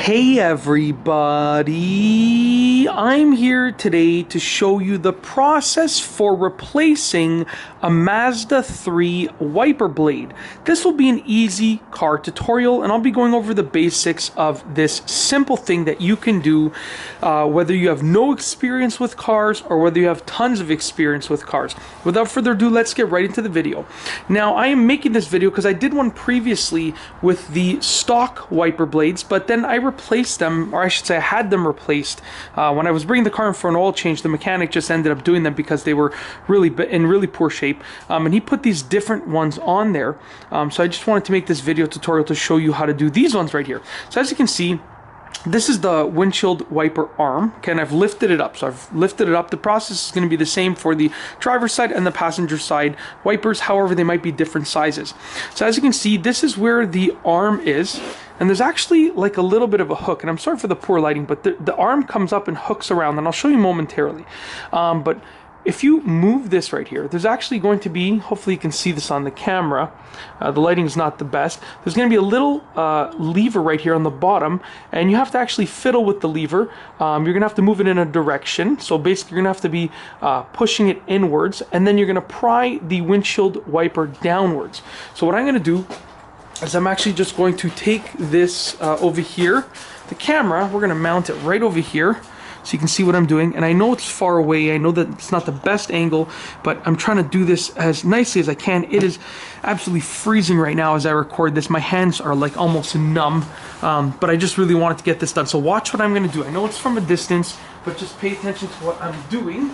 Hey everybody, I'm here today to show you the process for replacing a Mazda 3 wiper blade. This will be an easy car tutorial and I'll be going over the basics of this simple thing that you can do whether you have no experience with cars or whether you have tons of experience with cars. Without further ado, let's get right into the video. Now I am making this video because I did one previously with the stock wiper blades, but then I replaced them, or I should say I had them replaced. When I was bringing the car in for an oil change, the mechanic just ended up doing them because they were in really poor shape, and he put these different ones on there. So I just wanted to make this video tutorial to show you how to do these ones right here. So as you can see, this is the windshield wiper arm, okay, and I've lifted it up. So I've lifted it up. The process is going to be the same for the driver's side and the passenger side wipers. However, they might be different sizes. So as you can see, this is where the arm is. And there's actually like a little bit of a hook. And I'm sorry for the poor lighting, but the arm comes up and hooks around. And I'll show you momentarily. But if you move this right here, there's actually going to be, hopefully you can see this on the camera, the lighting is not the best, there's going to be a little lever right here on the bottom, and you have to actually fiddle with the lever. You're going to have to move it in a direction, so basically you're going to have to be pushing it inwards, and then you're going to pry the windshield wiper downwards. So what I'm going to do is I'm actually just going to take this over here, the camera, we're going to mount it right over here, so you can see what I'm doing. And I know it's far away, I know that it's not the best angle, but I'm trying to do this as nicely as I can. It is absolutely freezing right now as I record this. My hands are like almost numb, but I just really wanted to get this done. So watch what I'm going to do. I know it's from a distance, but just pay attention to what I'm doing.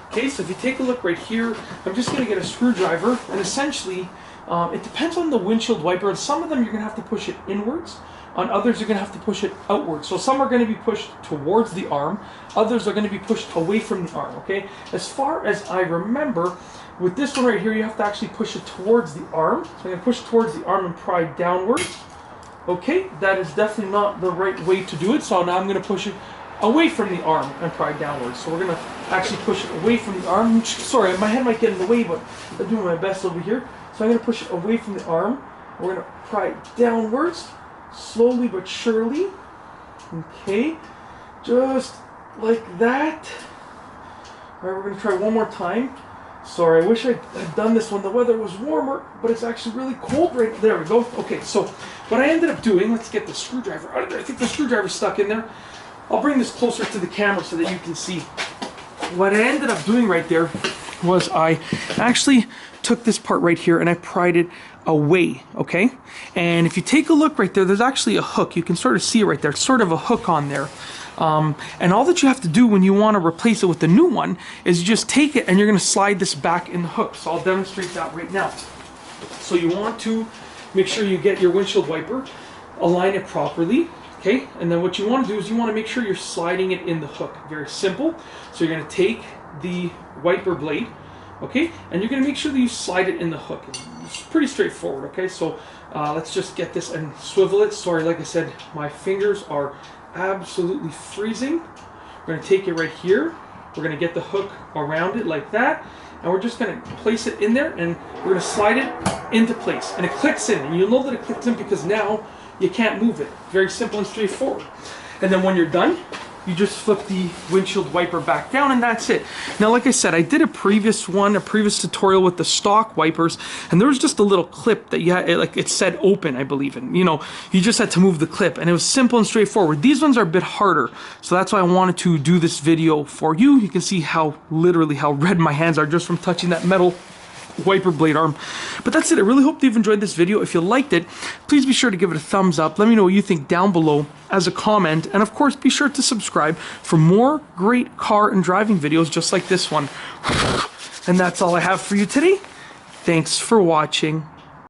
Okay, so if you take a look right here, I'm just going to get a screwdriver, and essentially, it depends on the windshield wiper. And some of them you're going to have to push it inwards. On others, you're going to have to push it outwards. So some are going to be pushed towards the arm. Others are going to be pushed away from the arm, okay? As far as I remember, with this one right here, you have to actually push it towards the arm. So I'm going to push it towards the arm and pry downwards. Okay, that is definitely not the right way to do it. So now I'm going to push it away from the arm and pry downwards. So we're going to actually push it away from the arm. Sorry, my head might get in the way, but I'm doing my best over here. So I'm going to push it away from the arm. We're going to pry downwards. Slowly but surely. Okay, just like that. All right, we're going to try one more time. Sorry, I wish I had done this when the weather was warmer, but it's actually really cold right there. We go. Okay, so what I ended up doing, let's get the screwdriver out of there. I think the screwdriver's stuck in there. I'll bring this closer to the camera so that you can see. What I ended up doing right there was I actually took this part right here and I pried it away, okay? And if you take a look right there, there's actually a hook. You can sort of see it right there. It's sort of a hook on there. And all that you have to do when you want to replace it with the new one is you just take it and you're going to slide this back in the hook. So I'll demonstrate that right now. So you want to make sure you get your windshield wiper, align it properly, okay? And then what you want to do is you want to make sure you're sliding it in the hook. Very simple. So you're going to take the wiper blade, okay, and you're going to make sure that you slide it in the hook. It's pretty straightforward, okay? So let's just get this and swivel it. Sorry, like I said, my fingers are absolutely freezing. We're going to take it right here. We're going to get the hook around it like that, and we're just going to place it in there, and we're going to slide it into place. And it clicks in, and you'll know that it clicks in because now you can't move it. Very simple and straightforward. And then when you're done, you just flip the windshield wiper back down, and that's it. Now, like I said, I did a previous tutorial with the stock wipers, and there was just a little clip that you had, like it said open, I believe, and you know, you just had to move the clip, and it was simple and straightforward. These ones are a bit harder, so that's why I wanted to do this video for you. You can see literally how red my hands are just from touching that metal wiper blade arm. But that's it. I really hope you've enjoyed this video. If you liked it, please be sure to give it a thumbs up. Let me know what you think down below as a comment, and of course be sure to subscribe for more great car and driving videos just like this one. And that's all I have for you today. Thanks for watching.